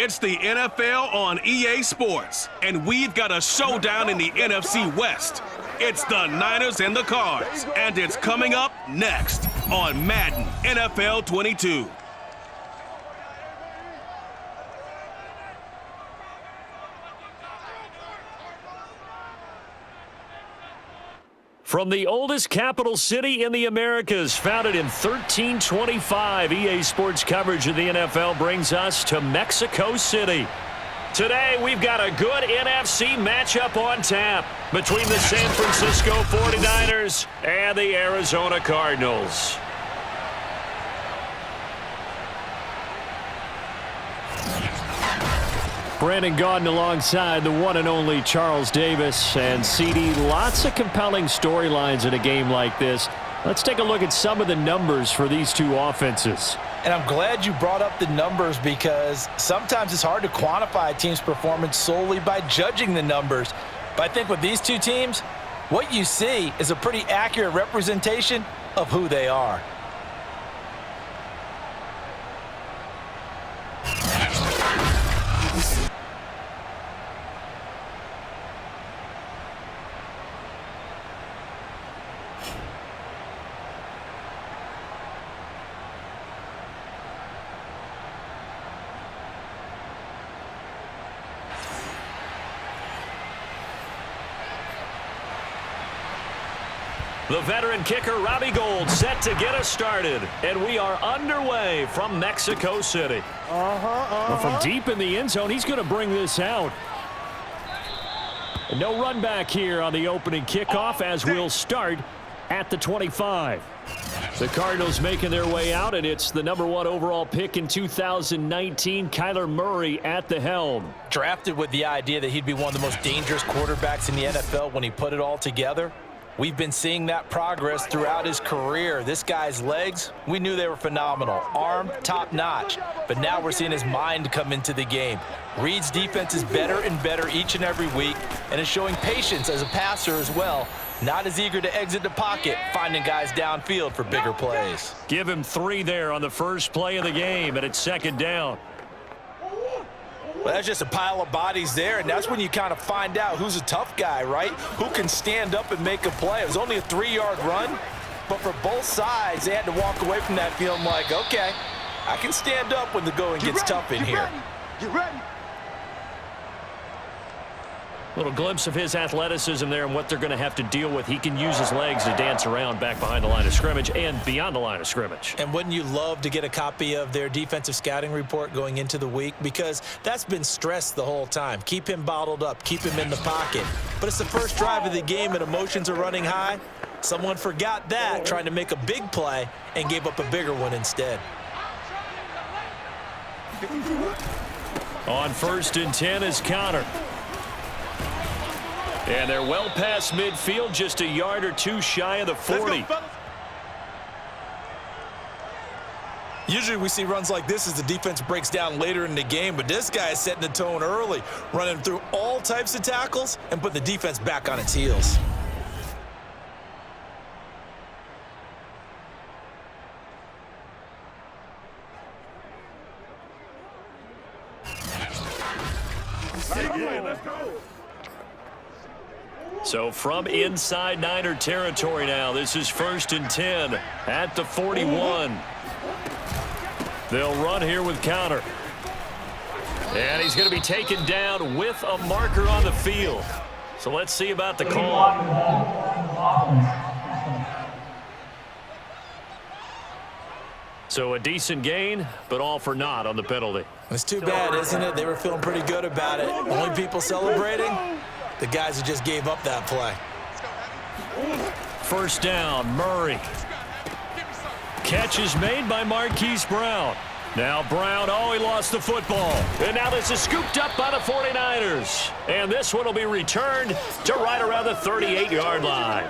It's the NFL on EA Sports, and we've got a showdown in the NFC West. It's the Niners and the Cards, and it's coming up next on Madden NFL 22. From the oldest capital city in the Americas, founded in 1325, EA Sports coverage of the NFL brings us to Mexico City. Today, we've got a good NFC matchup on tap between the San Francisco 49ers and the Arizona Cardinals. Brandon Gaudin alongside the one and only Charles Davis. And CD, lots of compelling storylines in a game like this. Let's take a look at some of the numbers for these two offenses. And I'm glad you brought up the numbers because sometimes it's hard to quantify a team's performance solely by judging the numbers. But I think with these two teams, what you see is a pretty accurate representation of who they are. The veteran kicker, Robbie Gould, set to get us started. And we are underway from Mexico City. Well, from deep in the end zone, he's going to bring this out. And no run back here on the opening kickoff as we'll start at the 25. The Cardinals making their way out, and it's the #1 overall pick in 2019, Kyler Murray at the helm. Drafted with the idea that he'd be one of the most dangerous quarterbacks in the NFL when he put it all together. We've been seeing that progress throughout his career. This guy's legs, we knew they were phenomenal. Arm, top-notch. But now we're seeing his mind come into the game. Reed's defense is better and better each and every week, and is showing patience as a passer as well. Not as eager to exit the pocket, finding guys downfield for bigger plays. Give him 3 there on the first play of the game, and it's second down. Well, that's just a pile of bodies there, and that's when you kind of find out who's a tough guy, right? Who can stand up and make a play. It was only a 3-yard run, but for both sides, they had to walk away from that feeling like, okay, I can stand up when the going gets tough in here. Get ready. Little glimpse of his athleticism there and what they're going to have to deal with. He can use his legs to dance around back behind the line of scrimmage and beyond the line of scrimmage. And wouldn't you love to get a copy of their defensive scouting report going into the week? Because that's been stressed the whole time. Keep him bottled up. Keep him in the pocket. But it's the first drive of the game and emotions are running high. Someone forgot that, trying to make a big play, and gave up a bigger one instead. On 1st and 10 is Connor. And they're well past midfield, just a yard or 2 shy of the 40. Usually we see runs like this as the defense breaks down later in the game, but this guy is setting the tone early, running through all types of tackles and put the defense back on its heels. Let's go. So from inside Niner territory now, this is 1st and 10 at the 41. They'll run here with Connor. And he's going to be taken down with a marker on the field. So let's see about the call. So a decent gain, but all for naught on the penalty. It's too bad, isn't it? They were feeling pretty good about it. Only people celebrating, the guys who just gave up that play. First down, Murray. Catch is made by Marquise Brown. Now Brown, he lost the football. And now this is scooped up by the 49ers. And this one will be returned to right around the 38-yard line.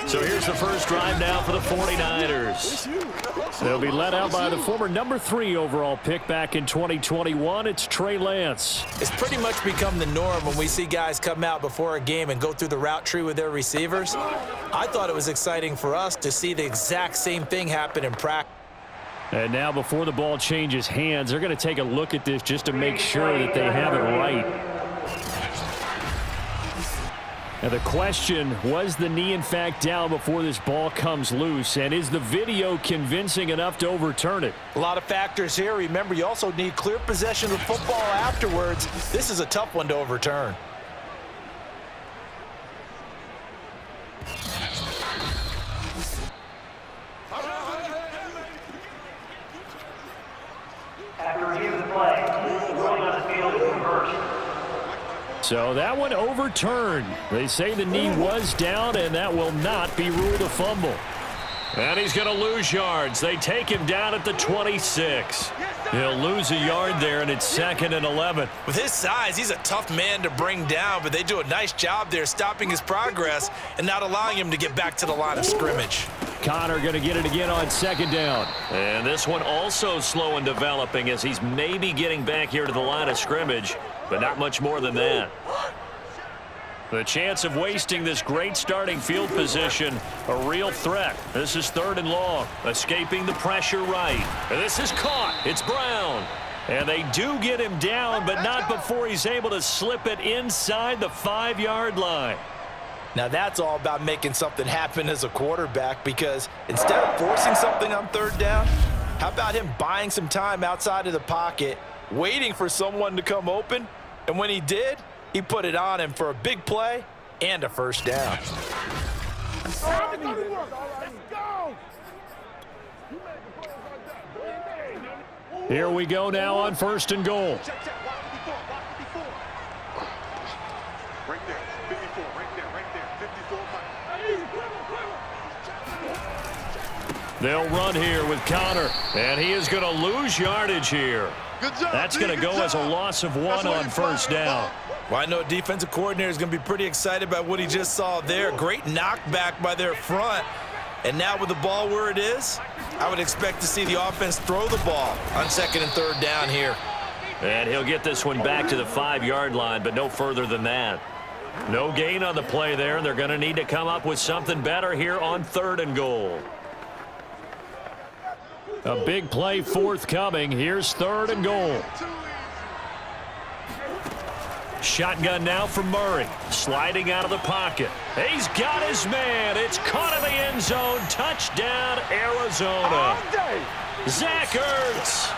So here's the first drive now for the 49ers. They'll be led out by the former #3 overall pick back in 2021. It's Trey Lance. It's pretty much become the norm when we see guys come out before a game and go through the route tree with their receivers. I thought it was exciting for us to see the exact same thing happen in practice. And now before the ball changes hands, they're going to take a look at this just to make sure that they have it right. Now the question, was the knee in fact down before this ball comes loose? And is the video convincing enough to overturn it? A lot of factors here. Remember, you also need clear possession of the football afterwards. This is a tough one to overturn. So that one overturned. They say the knee was down, and that will not be ruled a fumble. And he's going to lose yards. They take him down at the 26. He'll lose a yard there, and it's 2nd and 11. With his size, he's a tough man to bring down, but they do a nice job there stopping his progress and not allowing him to get back to the line of scrimmage. Connor going to get it again on 2nd down. And this one also slow in developing as he's maybe getting back here to the line of scrimmage, but not much more than that. The chance of wasting this great starting field position, a real threat. This is 3rd and long, escaping the pressure right. And this is caught. It's Brown. And they do get him down, but not before he's able to slip it inside the 5-yard line. Now that's all about making something happen as a quarterback, because instead of forcing something on 3rd down, how about him buying some time outside of the pocket, waiting for someone to come open, and when he did, he put it on him for a big play and a 1st down. Here we go now on 1st and goal. Right there, 54, right there, 54. They'll run here with Connor, and he is going to lose yardage here. That's going to go as a loss of 1 on 1st down. Well, I know defensive coordinator is going to be pretty excited about what he just saw there. Great knockback by their front. And now with the ball where it is, I would expect to see the offense throw the ball on 2nd and 3rd down here. And he'll get this one back to the 5-yard line, but no further than that. No gain on the play there, and they're going to need to come up with something better here on 3rd and goal. A big play forthcoming. Here's 3rd and goal. Shotgun now from Murray. Sliding out of the pocket. He's got his man. It's caught in the end zone. Touchdown, Arizona. Zach Ertz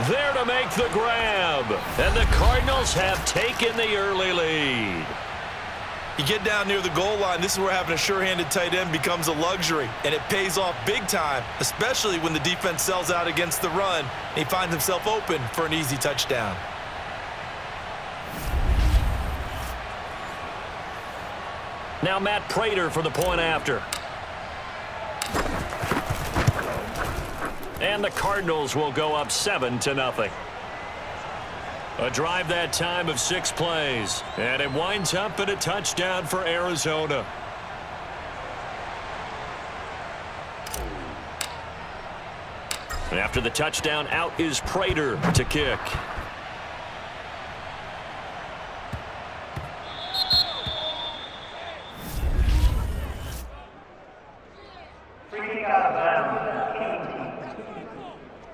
there to make the grab. And the Cardinals have taken the early lead. You get down near the goal line, this is where having a sure-handed tight end becomes a luxury, and it pays off big time, especially when the defense sells out against the run, and he finds himself open for an easy touchdown. Now Matt Prater for the point after. And the Cardinals will go up 7-0. A drive that time of 6 plays. And it winds up in a touchdown for Arizona. And after the touchdown, out is Prater to kick.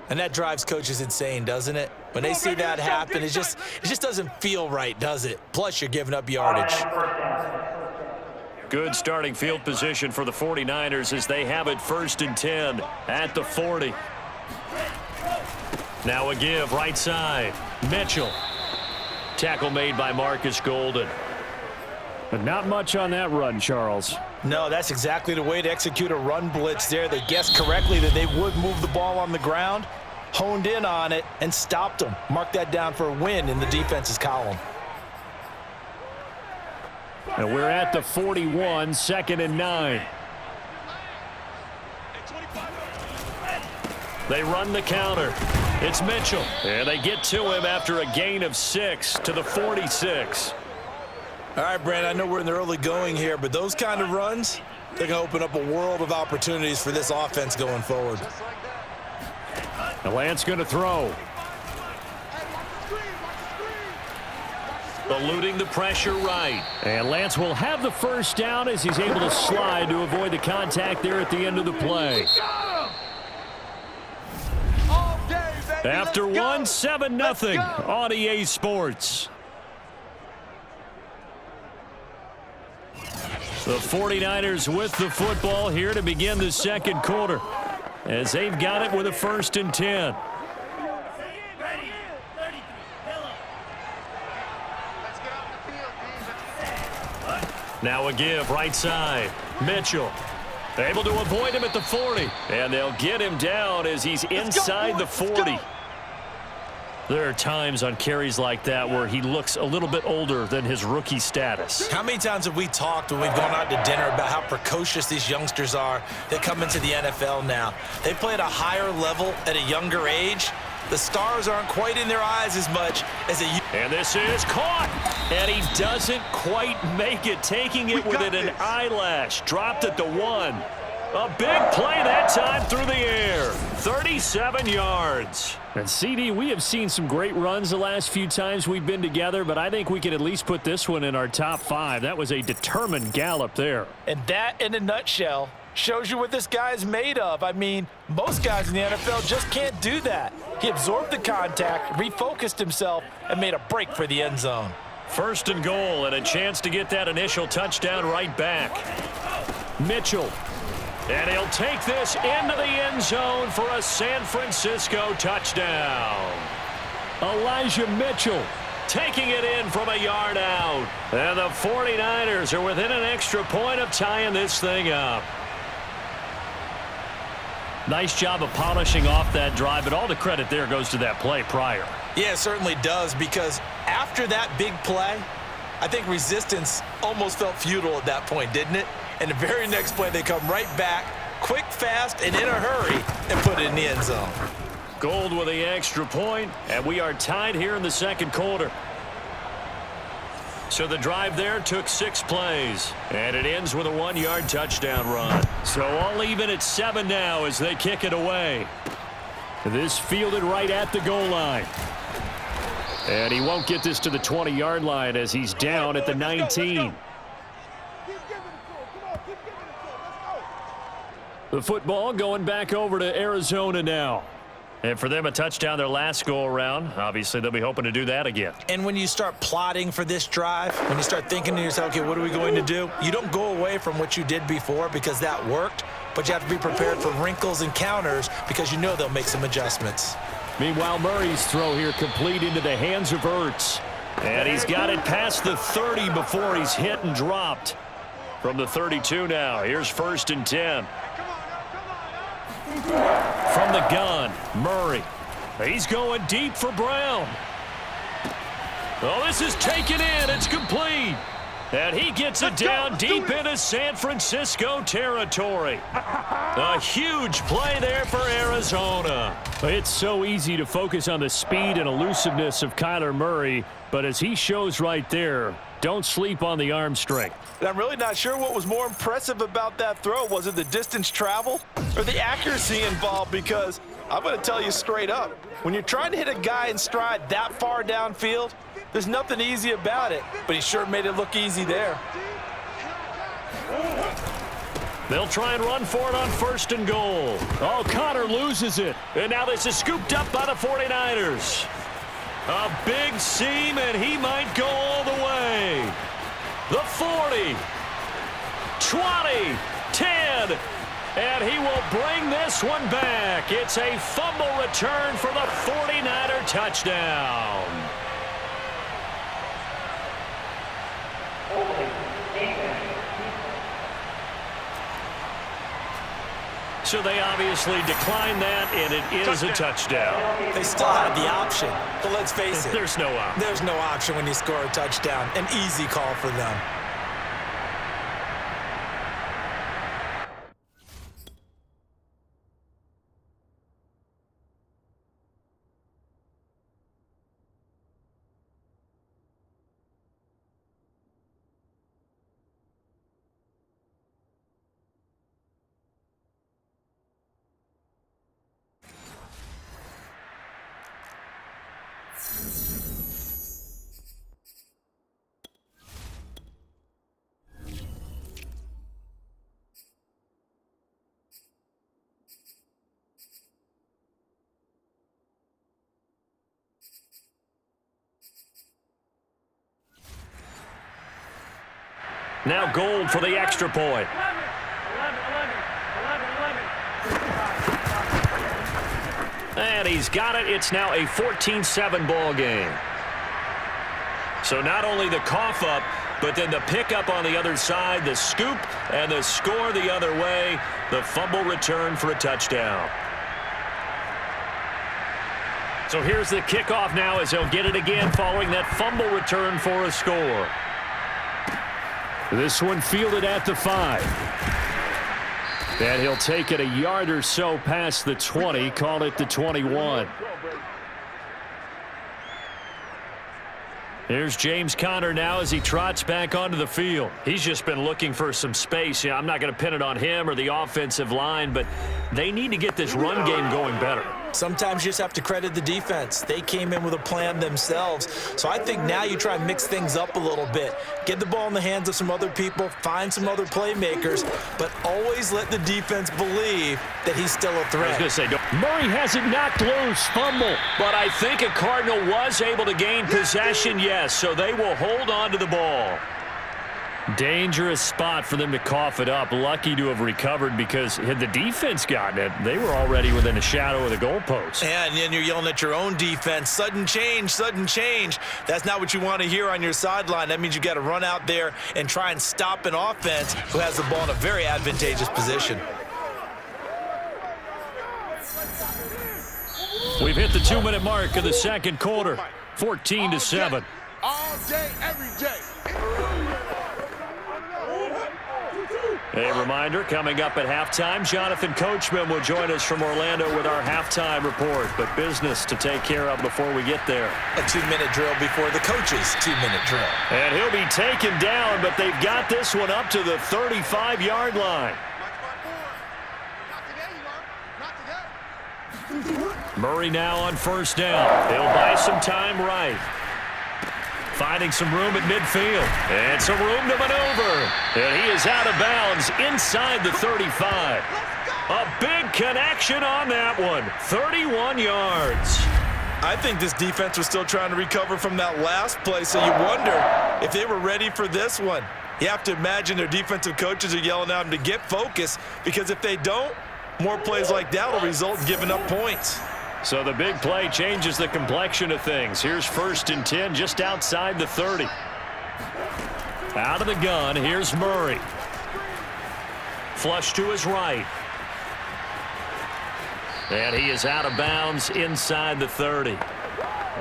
And that drives coaches insane, doesn't it? When they see that happen, it just doesn't feel right, does it? Plus, you're giving up yardage. Good starting field position for the 49ers as they have it 1st and 10 at the 40. Now a give right side. Mitchell. Tackle made by Marcus Golden. But not much on that run, Charles. No, that's exactly the way to execute a run blitz there. They guessed correctly that they would move the ball on the ground, honed in on it, and stopped them. Mark that down for a win in the defense's column. And we're at the 41, 2nd and 9. They run the counter. It's Mitchell. And they get to him after a gain of 6 to the 46. All right, Brand, I know we're in the early going here, but those kind of runs, they're going to open up a world of opportunities for this offense going forward. And Lance going to throw. Eluding the pressure right. And Lance will have the 1st down as he's able to slide to avoid the contact there at the end of the play. After one, 7-0 on EA Sports. The 49ers with the football here to begin the second quarter, as they've got it with a 1st and 10. Now a give right side. Mitchell able to avoid him at the 40. And they'll get him down as he's inside the 40. There are times on carries like that where he looks a little bit older than his rookie status. How many times have we talked when we've gone out to dinner about how precocious these youngsters are that come into the NFL now? They play at a higher level at a younger age. The stars aren't quite in their eyes as much as a... And this is caught. And he doesn't quite make it, taking it within an eyelash. Dropped at the 1. A big play that time through the air. 37 yards. And CD, we have seen some great runs the last few times we've been together, but I think we can at least put this one in our top 5. That was a determined gallop there. And that, in a nutshell, shows you what this guy is made of. I mean, most guys in the NFL just can't do that. He absorbed the contact, refocused himself, and made a break for the end zone. 1st and goal, and a chance to get that initial touchdown right back. Mitchell. And he'll take this into the end zone for a San Francisco touchdown. Elijah Mitchell taking it in from a yard out. And the 49ers are within an extra point of tying this thing up. Nice job of polishing off that drive, but all the credit there goes to that play prior. Yeah, it certainly does, because after that big play, I think resistance almost felt futile at that point, didn't it? And the very next play, they come right back, quick, fast, and in a hurry, and put it in the end zone. Gold with the extra point, and we are tied here in the second quarter. So the drive there took 6 plays, and it ends with a 1-yard touchdown run. So all even at 7 now as they kick it away. This fielded right at the goal line. And he won't get this to the 20-yard line as he's down at the 19. The football going back over to Arizona now. And for them, a touchdown their last go-around. Obviously, they'll be hoping to do that again. And when you start plotting for this drive, when you start thinking to yourself, okay, what are we going to do? You don't go away from what you did before because that worked, but you have to be prepared for wrinkles and counters because you know they'll make some adjustments. Meanwhile, Murray's throw here complete into the hands of Ertz. And he's got it past the 30 before he's hit and dropped. From the 32 now, here's 1st and 10. From the gun, Murray. He's going deep for Brown. Oh, this is taken in. It's complete. And he gets it down deep into San Francisco territory. A huge play there for Arizona. It's so easy to focus on the speed and elusiveness of Kyler Murray, but as he shows right there, don't sleep on the arm strength. I'm really not sure what was more impressive about that throw. Was it the distance travel or the accuracy involved? Because I'm going to tell you straight up, when you're trying to hit a guy in stride that far downfield, there's nothing easy about it, but he sure made it look easy there. They'll try and run for it on 1st and goal. Oh, Connor loses it. And now this is scooped up by the 49ers. A big seam, and he might go all the way. The 40, 20, 10, and he will bring this one back. It's a fumble return for the 49er touchdown. So they obviously declined that, and it is a touchdown. They still had the option, but let's face it. There's no option. There's no option when you score a touchdown. An easy call for them. Now Gold for the extra point. And he's got it. It's now a 14-7 ball game. So not only the cough up, but then the pickup on the other side, the scoop, and the score the other way, the fumble return for a touchdown. So here's the kickoff now as he'll get it again following that fumble return for a score. This one fielded at the 5. And he'll take it a yard or so past the 20, call it the 21. Here's James Conner now as he trots back onto the field. He's just been looking for some space. I'm not going to pin it on him or the offensive line, but they need to get this run game going better. Sometimes you just have to credit the defense. They came in with a plan themselves. So I think now you try and mix things up a little bit. Get the ball in the hands of some other people, find some other playmakers, but always let the defense believe that he's still a threat. I was going to say, Murray has it knocked loose, fumble. But I think a Cardinal was able to gain possession, yes, so they will hold on to the ball. Dangerous spot for them to cough it up. Lucky to have recovered because had the defense gotten it, they were already within a shadow of the goalpost. And then you're yelling at your own defense. Sudden change, sudden change. That's not what you want to hear on your sideline. That means you got to run out there and try and stop an offense who has the ball in a very advantageous position. We've hit the 2-minute mark of the second quarter. 14-7. All day, every day. A reminder, coming up at halftime, Jonathan Coachman will join us from Orlando with our halftime report. But business to take care of before we get there. A 2-minute drill before the coach's 2-minute drill. And he'll be taken down, but they've got this one up to the 35-yard line. Murray now on first down. He'll buy some time right. Finding some room at midfield. And some room to maneuver. And he is out of bounds inside the 35. A big connection on that one. 31 yards. I think this defense was still trying to recover from that last play, so you wonder if they were ready for this one. You have to imagine their defensive coaches are yelling at them to get focused, because if they don't, more plays like that will result in giving up points. So the big play changes the complexion of things. Here's 1st and 10 just outside the 30. Out of the gun, here's Murray. Flush to his right. And he is out of bounds inside the 30.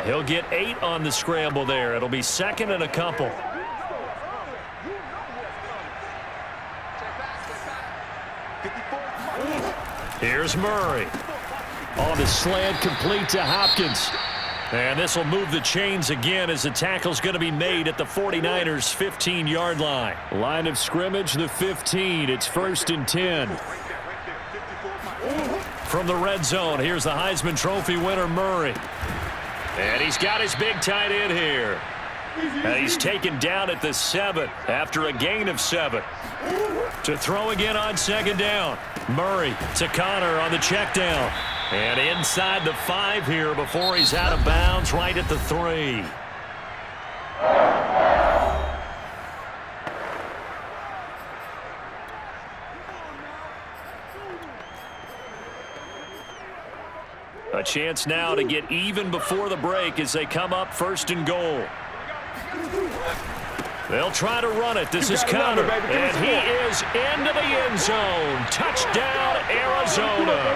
He'll get 8 on the scramble there. It'll be 2nd and a couple. Here's Murray. On the slant, complete to Hopkins. And this will move the chains again as the tackle's going to be made at the 49ers' 15-yard line. Line of scrimmage, the 15. It's 1st and 10. From the red zone, here's the Heisman Trophy winner, Murray. And he's got his big tight end here. And he's taken down at the 7 after a gain of 7. To throw again on 2nd down. Murray to Conner on the check down. And inside the 5 here before he's out of bounds right at the 3. A chance now to get even before the break as they come up 1st and goal. They'll try to run it. This is Conner, and he is into the end zone. Touchdown, Arizona.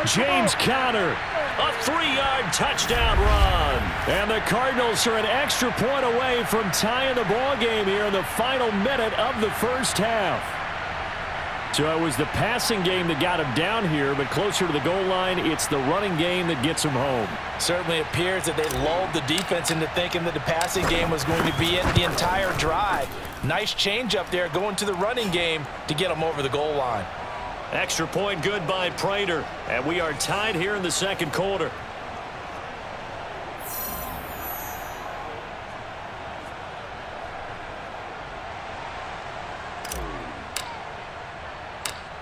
James Conner, a 3-yard touchdown run. And the Cardinals are an extra point away from tying the ball game here in the final minute of the first half. So it was the passing game that got him down here, but closer to the goal line, it's the running game that gets him home. Certainly appears that they lulled the defense into thinking that the passing game was going to be in the entire drive. Nice change up there going to the running game to get them over the goal line. Extra point good by Prater, and we are tied here in the second quarter.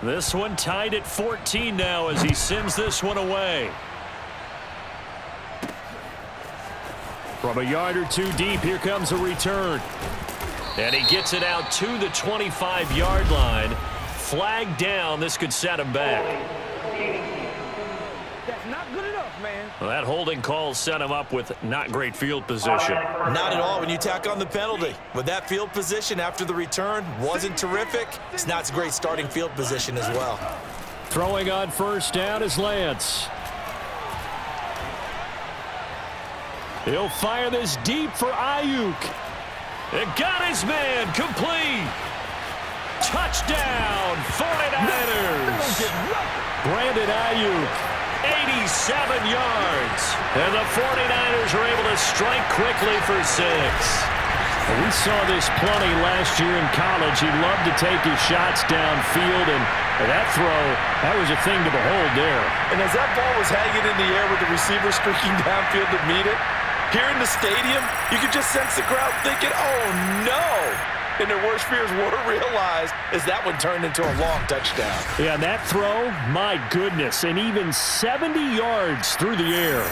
This one tied at 14 now as he sends this one away. From a yard or two deep, here comes a return. And he gets it out to the 25-yard line. Flag down. This could set him back. That's not good enough, man. Well, that holding call set him up with not great field position. Not at all when you tack on the penalty. With that field position after the return wasn't terrific. It's not a great starting field position as well. Throwing on first down is Lance. He'll fire this deep for Ayuk. It got his man complete. Touchdown, 49ers. Brandon Ayuk, 87 yards. And the 49ers are able to strike quickly for 6. We saw this plenty last year in college. He loved to take his shots downfield, and that throw, that was a thing to behold there. And as that ball was hanging in the air with the receiver streaking downfield to meet it, here in the stadium, you could just sense the crowd thinking, oh, no. And their worst fears were realized as that one turned into a long touchdown. Yeah, and that throw, my goodness, and even 70 yards through the air.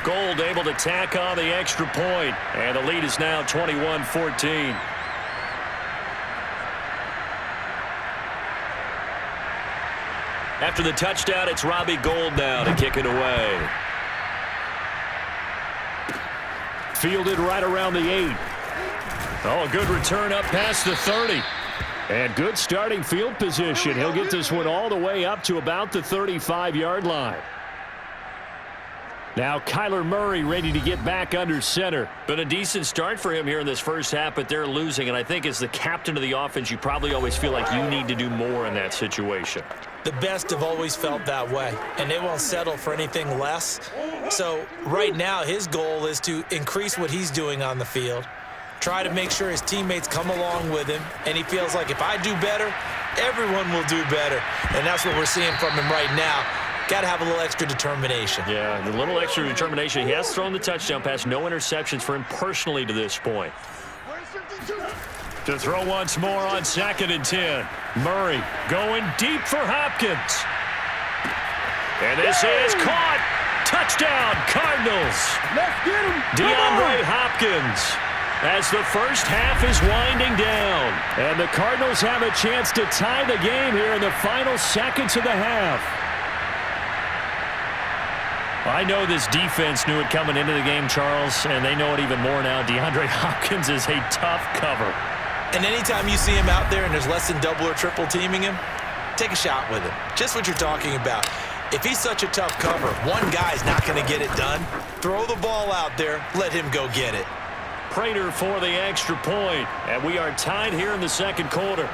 Gold able to tack on the extra point, and the lead is now 21-14. After the touchdown, it's Robbie Gould now to kick it away. Fielded right around the 8. Oh, a good return up past the 30. And good starting field position. He'll get this one all the way up to about the 35-yard line. Now Kyler Murray ready to get back under center. Been a decent start for him here in this first half, but they're losing. And I think as the captain of the offense, you probably always feel like you need to do more in that situation. The best have always felt that way, and they won't settle for anything less. So right now his goal is to increase what he's doing on the field, try to make sure his teammates come along with him, and he feels like if I do better, everyone will do better. And that's what we're seeing from him right now. Got to have a little extra determination. Yeah, the little extra determination. He has thrown the touchdown pass, no interceptions for him personally to this point. To throw once more on 2nd and 10. Murray going deep for Hopkins. And this is caught. Touchdown, Cardinals. Let's get him. DeAndre Hopkins. As the first half is winding down. And the Cardinals have a chance to tie the game here in the final seconds of the half. I know this defense knew it coming into the game, Charles, and they know it even more now. DeAndre Hopkins is a tough cover. And anytime you see him out there and there's less than double or triple teaming him, take a shot with him. Just what you're talking about. If he's such a tough cover, one guy's not going to get it done. Throw the ball out there. Let him go get it. Prater for the extra point, and we are tied here in the second quarter.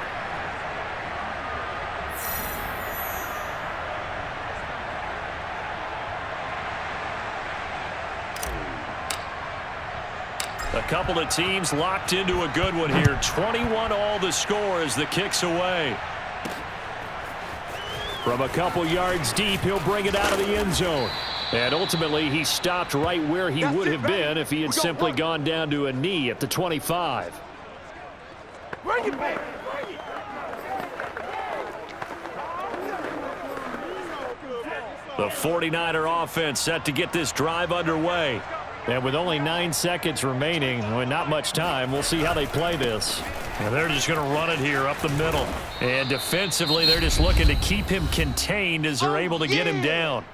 A couple of teams locked into a good one here. 21 all the score as the kick's away. From a couple yards deep, he'll bring it out of the end zone. And ultimately, he stopped right where he would have been if he had simply gone down to a knee at the 25. Bring it back. The 49er offense set to get this drive underway. And with only 9 seconds remaining, well, not much time, we'll see how they play this. And they're just going to run it here up the middle. And defensively, they're just looking to keep him contained as they're able to get him down.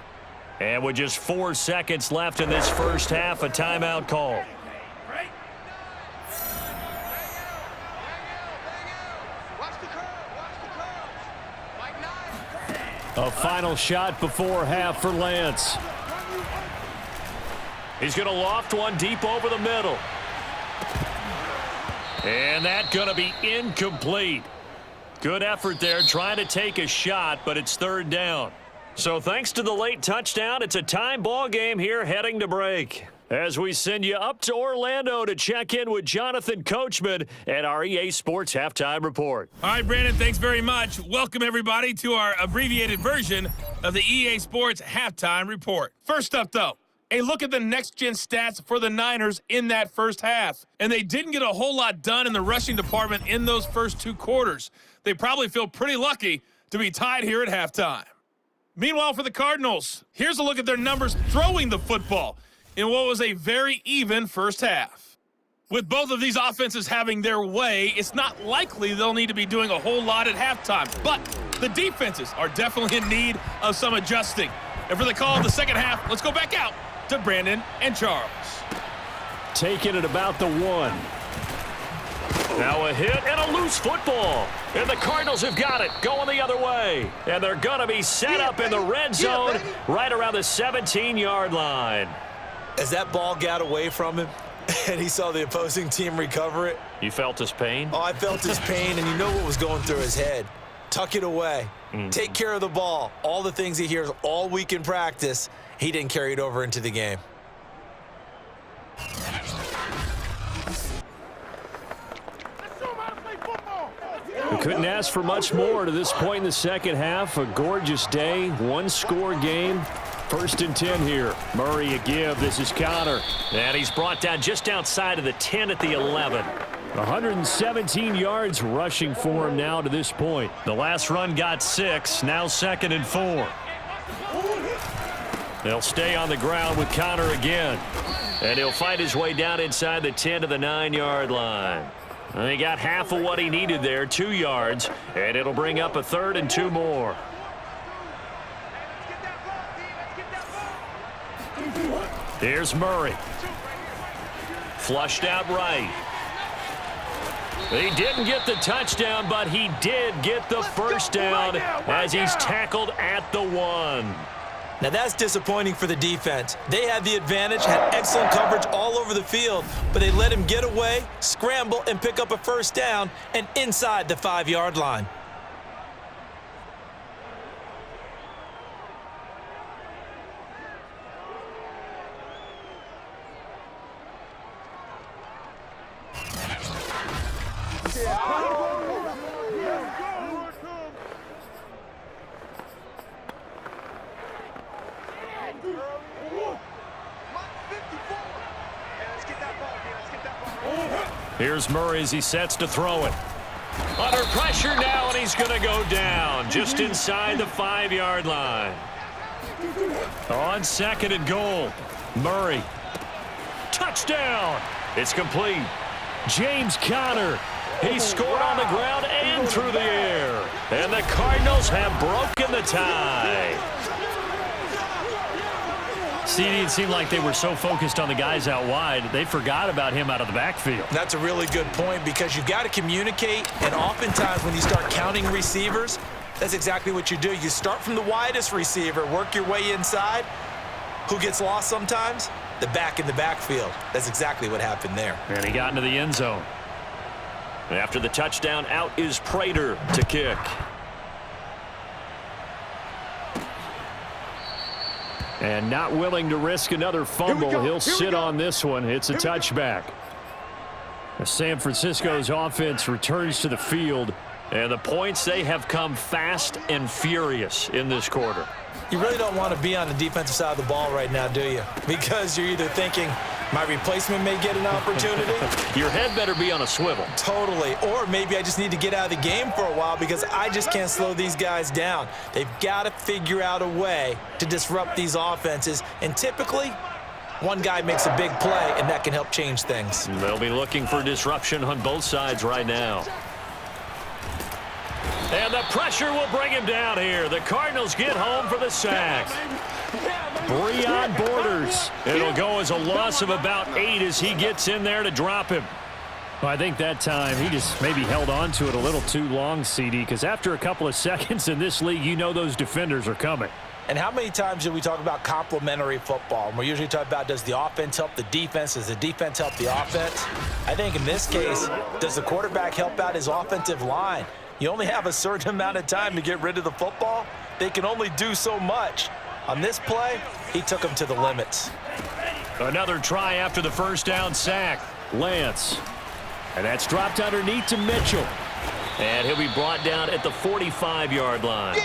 And with just 4 seconds left in this first half, a timeout call. A final shot before half for Lance. He's going to loft one deep over the middle. And that's going to be incomplete. Good effort there trying to take a shot, but it's 3rd down. So thanks to the late touchdown, it's a time ball game here heading to break. As we send you up to Orlando to check in with Jonathan Coachman at our EA Sports Halftime Report. All right, Brandon, thanks very much. Welcome, everybody, to our abbreviated version of the EA Sports Halftime Report. First up, though, a look at the next-gen stats for the Niners in that first half. And they didn't get a whole lot done in the rushing department in those first 2 quarters. They probably feel pretty lucky to be tied here at halftime. Meanwhile, for the Cardinals, here's a look at their numbers throwing the football in what was a very even first half. With both of these offenses having their way, it's not likely they'll need to be doing a whole lot at halftime. But the defenses are definitely in need of some adjusting. And for the call of the second half, let's go back out to Brandon and Charles. Taking it about the 1. Now a hit and a loose football. And the Cardinals have got it going the other way. And they're going to be set up in the red zone right around the 17-yard line. As that ball got away from him and he saw the opposing team recover it. You felt his pain? Oh, I felt his pain, and you know what was going through his head. Tuck it away. Take care of the ball. All the things he hears all week in practice, he didn't carry it over into the game. We couldn't ask for much more to this point in the second half. A gorgeous day, one-score game. 1st and 10 here. Murray a give. This is Connor. And he's brought down just outside of the 10 at the 11. 117 yards rushing for him now to this point. The last run got 6. Now 2nd and 4. They'll stay on the ground with Connor again. And he'll fight his way down inside the 10 to the 9-yard line. And he got half of what he needed there, 2 yards. And it'll bring up a 3rd and 2 more. Here's Murray. Flushed out right. He didn't get the touchdown, but he did get the first down as he's tackled at the 1. Now that's disappointing for the defense. They had the advantage, had excellent coverage all over the field, but they let him get away, scramble, and pick up a first down and inside the 5-yard line. Here's Murray as he sets to throw it. Under pressure now, and he's going to go down just inside the 5-yard line. On 2nd and goal, Murray. Touchdown! It's complete. James Conner. He scored on the ground and through the air. And the Cardinals have broken the tie. CD, it seemed like they were so focused on the guys out wide, they forgot about him out of the backfield. That's a really good point because you've got to communicate, and oftentimes when you start counting receivers, that's exactly what you do. You start from the widest receiver, work your way inside. Who gets lost sometimes? The back in the backfield. That's exactly what happened there. And he got into the end zone. After the touchdown, out is Prater to kick. And not willing to risk another fumble. He'll sit on this one. It's a touchback. San Francisco's offense returns to the field. And the points, they have come fast and furious in this quarter. You really don't want to be on the defensive side of the ball right now, do you? Because you're either thinking, my replacement may get an opportunity. Your head better be on a swivel. Totally. Or maybe I just need to get out of the game for a while because I just can't slow these guys down. They've got to figure out a way to disrupt these offenses. And typically, one guy makes a big play, and that can help change things. They'll be looking for disruption on both sides right now. And the pressure will bring him down here. The Cardinals get home for the sack. Breon Borders. It'll go as a loss of about 8 as he gets in there to drop him. Well, I think that time he just maybe held on to it a little too long, CD, because after a couple of seconds in this league, you know those defenders are coming. And how many times do we talk about complementary football? And we're usually talking about, does the offense help the defense? Does the defense help the offense? I think in this case, does the quarterback help out his offensive line? You only have a certain amount of time to get rid of the football. They can only do so much. On this play, he took them to the limits. Another try after the first down sack. Lance. And that's dropped underneath to Mitchell. And he'll be brought down at the 45-yard line.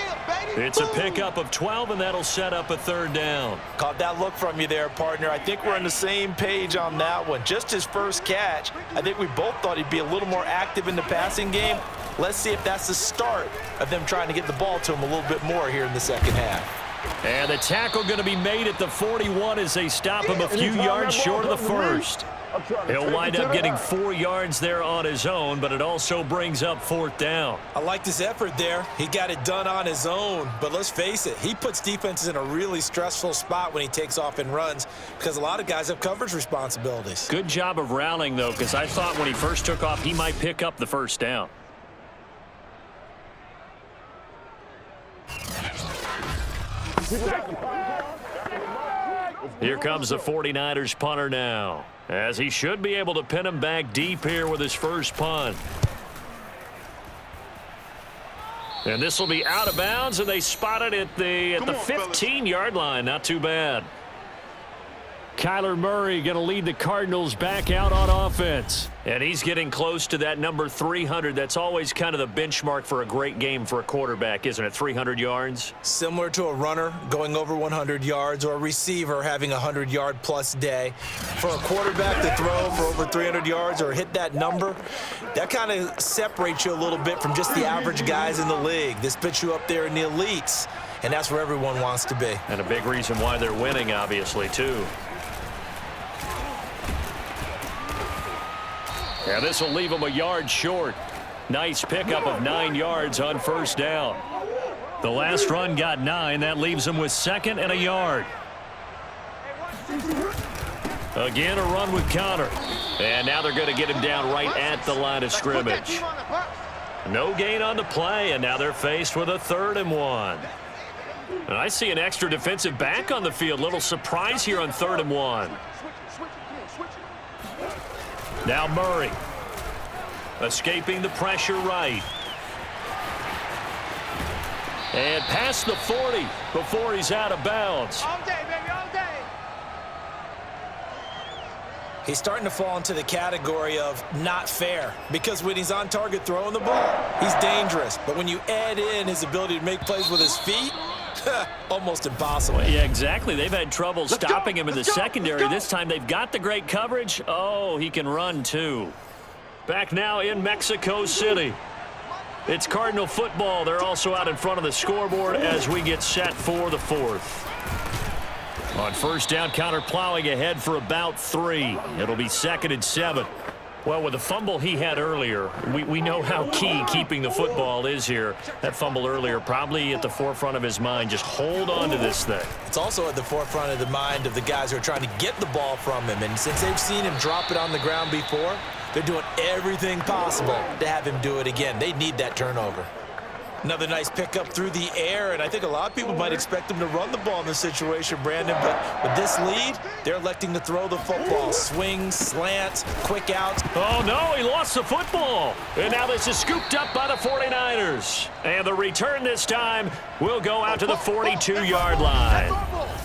It's a pickup of 12, and that'll set up a 3rd down. Caught that look from you there, partner. I think we're on the same page on that one. Just his first catch. I think we both thought he'd be a little more active in the passing game. Let's see if that's the start of them trying to get the ball to him a little bit more here in the second half. And the tackle going to be made at the 41 as they stop him a few yards short of the first. He'll wind up getting 4 yards there on his own, but it also brings up 4th down. I liked his effort there. He got it done on his own, but let's face it, he puts defenses in a really stressful spot when he takes off and runs because a lot of guys have coverage responsibilities. Good job of rallying, though, because I thought when he first took off, he might pick up the 1st down. Here comes the 49ers punter now, as he should be able to pin him back deep here with his first punt. And this will be out of bounds, and they spot it at the 15-yard line. Not too bad. Kyler Murray going to lead the Cardinals back out on offense. And he's getting close to that number 300. That's always kind of the benchmark for a great game for a quarterback, isn't it? 300 yards? Similar to a runner going over 100 yards or a receiver having a 100-yard-plus day. For a quarterback to throw for over 300 yards or hit that number, that kind of separates you a little bit from just the average guys in the league. This puts you up there in the elites, and that's where everyone wants to be. And a big reason why they're winning, obviously, too. Yeah, this will leave him a yard short. Nice pickup of 9 yards on 1st down. The last run got 9. That leaves him with 2nd and a yard. Again, a run with Connor. And now they're going to get him down right at the line of scrimmage. No gain on the play, and now they're faced with a 3rd and 1. And I see an extra defensive back on the field. Little surprise here on 3rd and 1. Now Murray, escaping the pressure right. And past the 40 before he's out of bounds. All day, baby, all day. He's starting to fall into the category of not fair because when he's on target throwing the ball, he's dangerous. But when you add in his ability to make plays with his feet, almost impossible. Yeah, exactly. They've had trouble stopping him in the secondary. This time they've got the great coverage. Oh, he can run too. Back now in Mexico City. It's Cardinal football. They're also out in front of the scoreboard as we get set for the 4th. On 1st down, Connor plowing ahead for about 3. It'll be 2nd and 7. Well, with the fumble he had earlier, we know how key keeping the football is here. That fumble earlier probably at the forefront of his mind. Just hold on to this thing. It's also at the forefront of the mind of the guys who are trying to get the ball from him. And since they've seen him drop it on the ground before, they're doing everything possible to have him do it again. They need that turnover. Another nice pickup through the air, and I think a lot of people might expect him to run the ball in this situation, Brandon, but with this lead, they're electing to throw the football. Swings, slants, quick outs. Oh, no, he lost the football. And now this is scooped up by the 49ers. And the return this time will go out to the 42-yard line.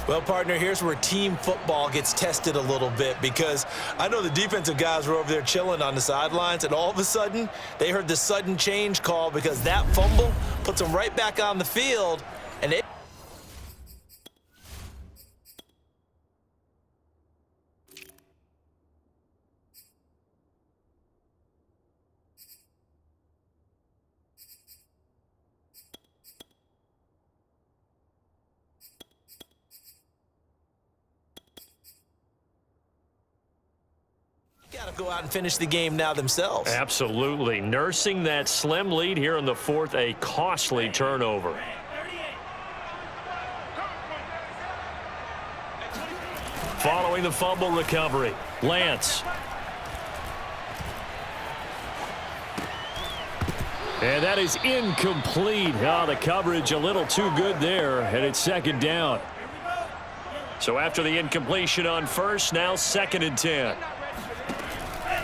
Well, partner, here's where team football gets tested a little bit because I know the defensive guys were over there chilling on the sidelines, and all of a sudden, they heard the sudden change call because that fumble puts them right back on the field, and they got to go out and finish the game now themselves. Absolutely. Nursing that slim lead here in the 4th, a costly turnover. Following the fumble recovery, Lance. And that is incomplete. Oh, the coverage a little too good there, and it's 2nd down. So after the incompletion on 1st, now 2nd and 10.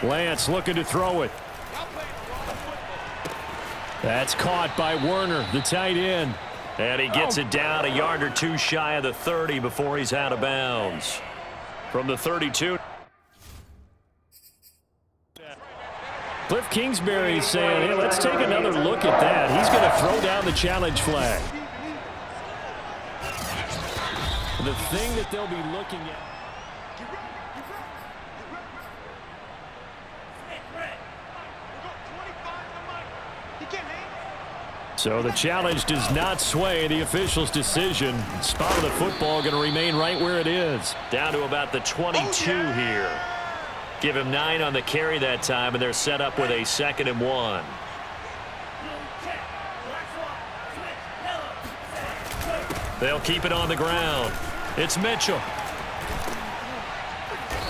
Lance looking to throw it. That's caught by Werner, the tight end. And he gets it down a yard or 2 shy of the 30 before he's out of bounds. From the 32. Cliff Kingsbury saying, hey, let's take another look at that. He's going to throw down the challenge flag. The thing that they'll be looking at. So the challenge does not sway the official's decision. Spot of the football going to remain right where it is. Down to about the 22 here. Give him 9 on the carry that time, and they're set up with a 2nd and 1. They'll keep it on the ground. It's Mitchell.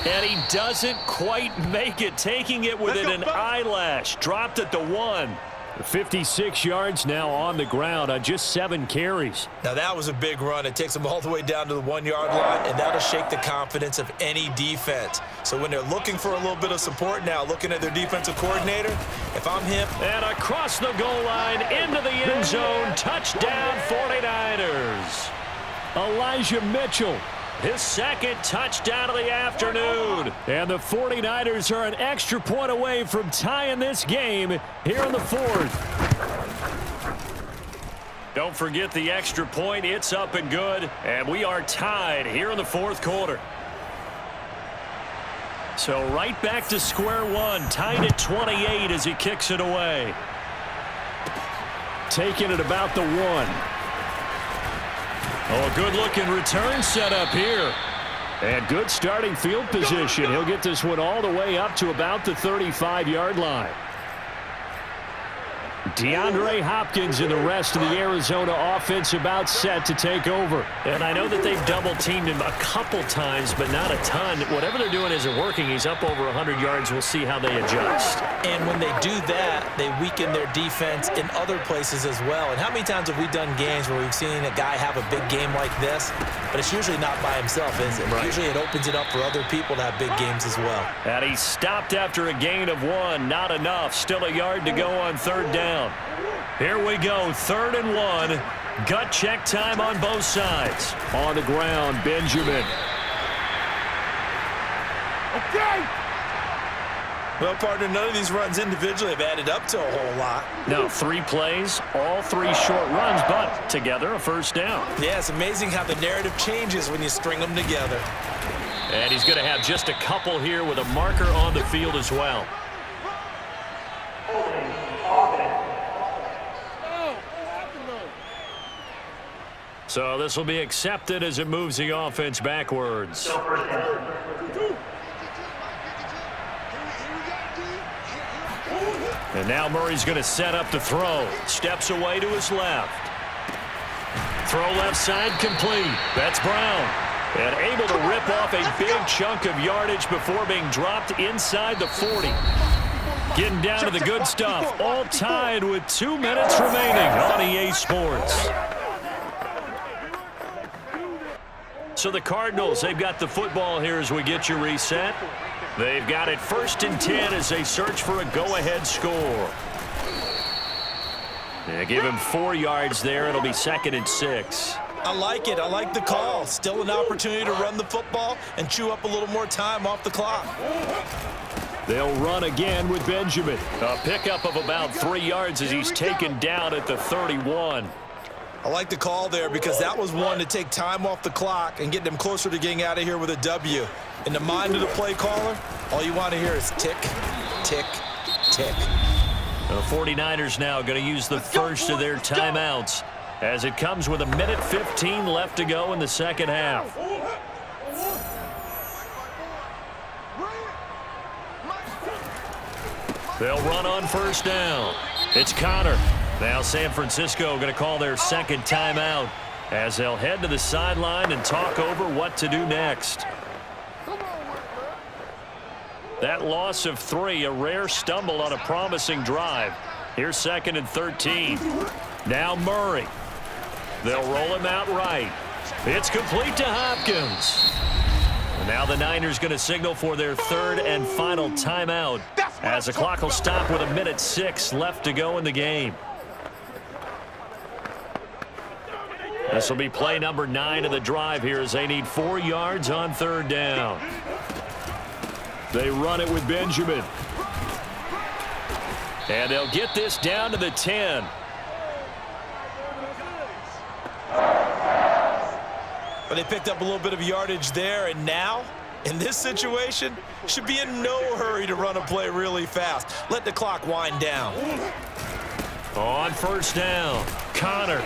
And he doesn't quite make it, taking it within an eyelash. Dropped at the 1. 56 yards now on the ground on just 7 carries. Now that was a big run. It takes them all the way down to the 1-yard line, and that'll shake the confidence of any defense. So when they're looking for a little bit of support now, looking at their defensive coordinator, if I'm him. And across the goal line, into the end zone, touchdown 49ers. Elijah Mitchell, his 2nd touchdown of the afternoon. And the 49ers are an extra point away from tying this game here in the 4th. Don't forget the extra point. It's up and good. And we are tied here in the 4th quarter. So right back to square one. Tied at 28 as he kicks it away. Taking it about the 1. Oh, a good-looking return set up here. And good starting field position. He'll get this one all the way up to about the 35-yard line. DeAndre Hopkins and the rest of the Arizona offense about set to take over. And I know that they've double-teamed him a couple times, but not a ton. Whatever they're doing isn't working. He's up over 100 yards. We'll see how they adjust. And when they do that, they weaken their defense in other places as well. And how many times have we done games where we've seen a guy have a big game like this? But it's usually not by himself, is it? Right. Usually it opens it up for other people to have big games as well. And he stopped after a gain of 1. Not enough. Still a yard to go on 3rd down. Here we go, 3rd and 1. Gut check time on both sides. On the ground, Benjamin. Okay. Well, partner, none of these runs individually have added up to a whole lot. No, 3 plays, all 3 short runs, but together a 1st down. Yeah, it's amazing how the narrative changes when you string them together. And he's going to have just a couple here with a marker on the field as well. So this will be accepted as it moves the offense backwards. And now Murray's going to set up the throw. Steps away to his left. Throw left side complete. That's Brown. And able to rip off a big chunk of yardage before being dropped inside the 40. Getting down to the good stuff. All tied with 2 minutes remaining on EA Sports. So the Cardinals, they've got the football here as we get you reset. They've got it 1st and 10 as they search for a go-ahead score. They give him 4 yards there. It'll be 2nd and 6. I like it. I like the call. Still an opportunity to run the football and chew up a little more time off the clock. They'll run again with Benjamin. A pickup of about 3 yards as he's taken down at the 31. I like the call there because that was one to take time off the clock and get them closer to getting out of here with a W. In the mind of the play caller, all you want to hear is tick, tick, tick. The 49ers now going to use the first of their timeouts as it comes with 1:15 left to go in the 2nd half. They'll run on 1st down. It's Connor. Now San Francisco going to call their 2nd timeout as they'll head to the sideline and talk over what to do next. That loss of 3, a rare stumble on a promising drive. Here's 2nd and 13. Now Murray. They'll roll him out right. It's complete to Hopkins. And now the Niners going to signal for their 3rd and final timeout as the clock will stop with 1:06 left to go in the game. This will be play number 9 of the drive here as they need 4 yards on 3rd down. They run it with Benjamin. And they'll get this down to the 10. But they picked up a little bit of yardage there, and now, in this situation, should be in no hurry to run a play really fast. Let the clock wind down. On first down, Connor.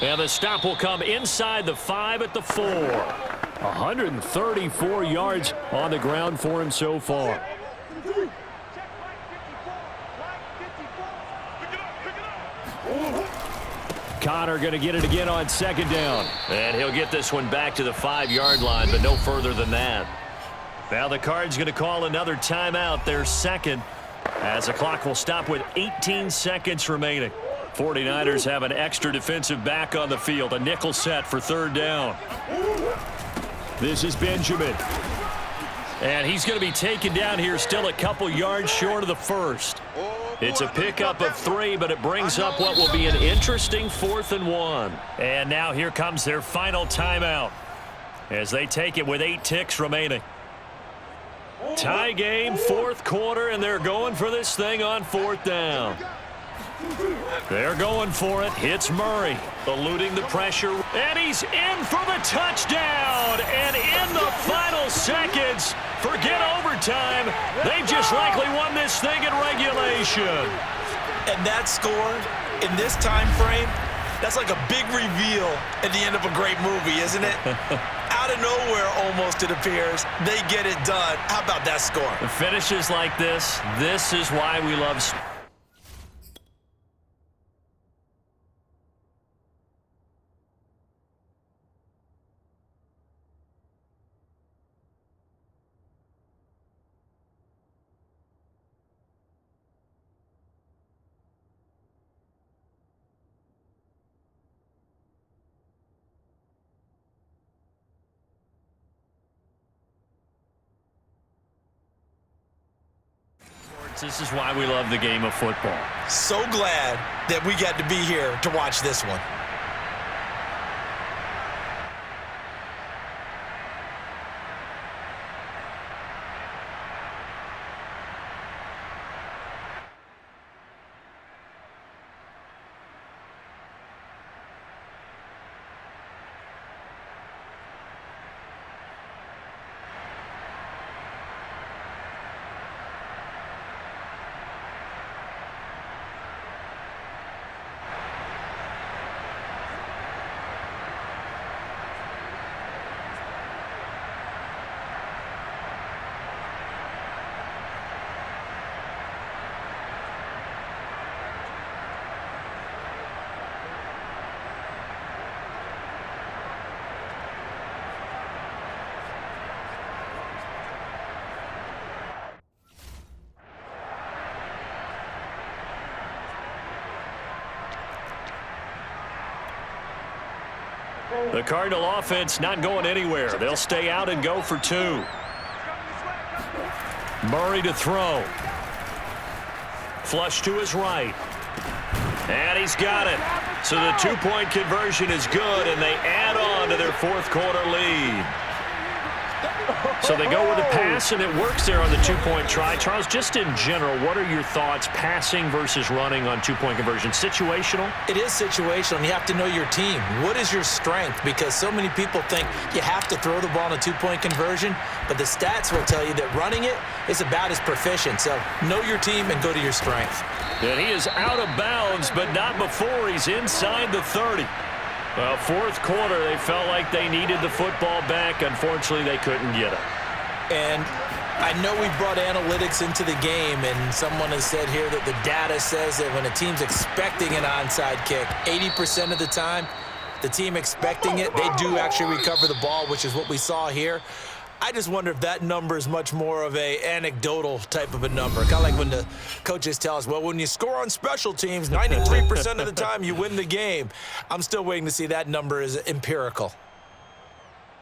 And the stop will come inside the 5 at the 4. 134 yards on the ground for him so far. Connor going to get it again on second down. And he'll get this one back to the 5-yard line, but no further than that. Now the Cards going to call another timeout, their second, as the clock will stop with 18 seconds remaining. 49ers have an extra defensive back on the field, a nickel set for third down. This is Benjamin. And he's going to be taken down here, still a couple yards short of the first. It's a pickup of 3, but it brings up what will be an interesting 4th and 1. And now here comes their final timeout as they take it with 8 ticks remaining. Tie game, 4th quarter, and they're going for this thing on 4th down. They're going for it. Hits Murray, eluding the pressure, and he's in for the touchdown. And in the final seconds, forget overtime, they've just likely won this thing in regulation. And that score in this time frame, that's like a big reveal at the end of a great movie, isn't it? Out of nowhere, almost, it appears, they get it done. How about that score? The finishes like this is why we love sports. This is why we love the game of football. So glad that we got to be here to watch this one. The Cardinal offense not going anywhere. They'll stay out and go for 2. Murray to throw. Flush to his right. And he's got it. So the 2-point conversion is good, and they add on to their 4th quarter lead. So they go with a pass, and it works there on the 2-point try. Charles, just in general, what are your thoughts passing versus running on 2-point conversion? Situational? It is situational, and you have to know your team. What is your strength? Because so many people think you have to throw the ball in a 2-point conversion, but the stats will tell you that running it is about as proficient. So know your team and go to your strength. And he is out of bounds, but not before he's inside the 30. Well, 4th quarter, they felt like they needed the football back. Unfortunately, they couldn't get it. And I know we brought analytics into the game, and someone has said here that the data says that when a team's expecting an onside kick, 80% of the time, the team expecting it, they do actually recover the ball, which is what we saw here. I just wonder if that number is much more of a anecdotal type of a number. Kind of like when the coaches tell us, well, when you score on special teams, 93% of the time you win the game. I'm still waiting to see that number is empirical.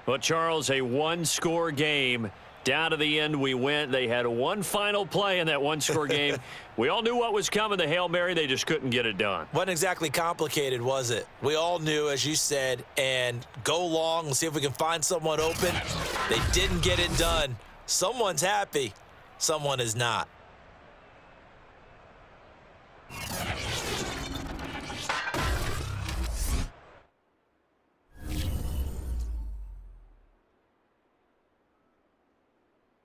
Well, Charles, a 1-score game. Down to the end we went. They had one final play in that 1-score game. We all knew what was coming, the Hail Mary. They just couldn't get it done. Wasn't exactly complicated, was it? We all knew, as you said, and go long and see if we can find someone open. They didn't get it done. Someone's happy. Someone is not.